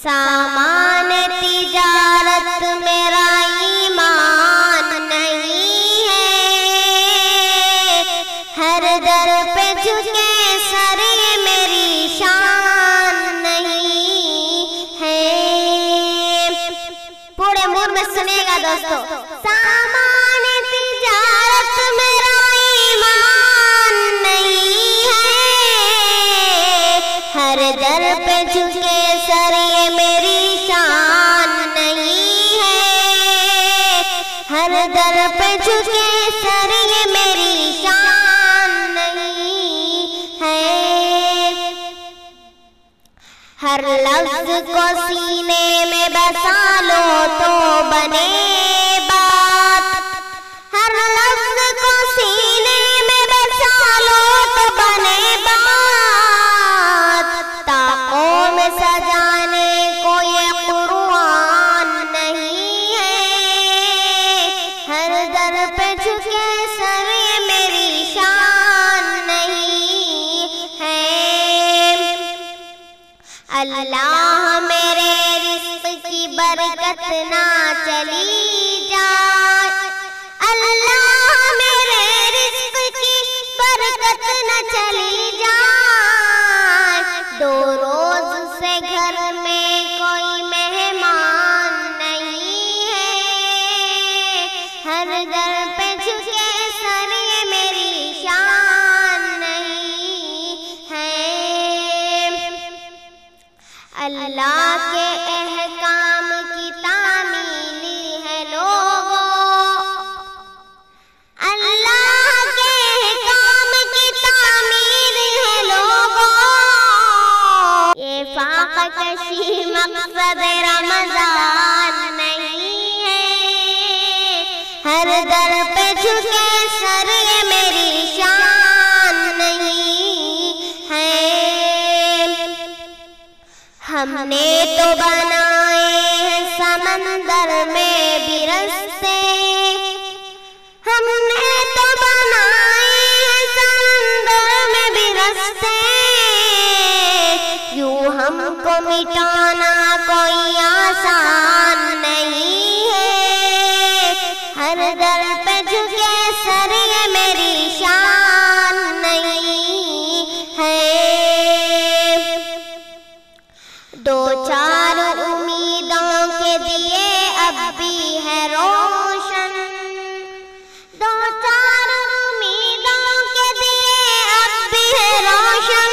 सामाने तिजारत मेरा ईमान नहीं है, हर दर पे झुके सर मेरी शान नहीं है। पूरे मूड में सुनेगा दोस्तों। सामाने तिजारत मेरा ईमान नहीं है, हर दर पे झुके सर मेरी शान नहीं है, हर दर पे झुके सर मेरी शान नहीं है। हर लफ्ज को सीने में बसा लो तो बने बात, हर लफ्ज को सीने में बसा लो तो बने बात। ताकों में सजाने को ये कुरान नहीं है, हर दर पे झुके सर मेरी शान नहीं है। अल्लाह मेरे रिज़्क़ की बरकत ना चली जाए, अल्लाह मेरे रिज़्क़ की बरकत न चली जाए। दो रोज से घर में कोई मेहमान नहीं है, हर दर पे झुके सर मेरी शान नहीं है। अल्लाह के अहकाम की तामीली है लोगों, अल्लाह के अहकाम की तामील है लोगों। ये फाक़ा कशी मक़सद रमज़ान नहीं है, हर दर पे झुके सर मेरी शान नहीं है। हमने तो बनाए हैं समंदर में भी रस्ते, हमने तो बनाए हैं समंदर में भी रस्ते। यूं हमको मिटाना कोई आसान नहीं है, हर दर पे झुके सर मेरी शान नहीं है। दो चार उम्मीदों के दिए अब भी है रोशन, दो चार उम्मीदों के दिए अब भी है रोशन।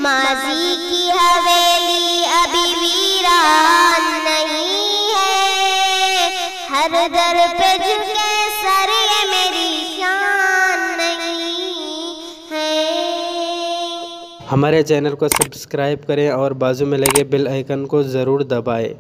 माजी की हवेली अभी वीरान नहीं है, हर दर पे झुके सर मेरी शान नहीं है। हमारे चैनल को सब्सक्राइब करें और बाजू में लगे बेल आइकन को ज़रूर दबाएं।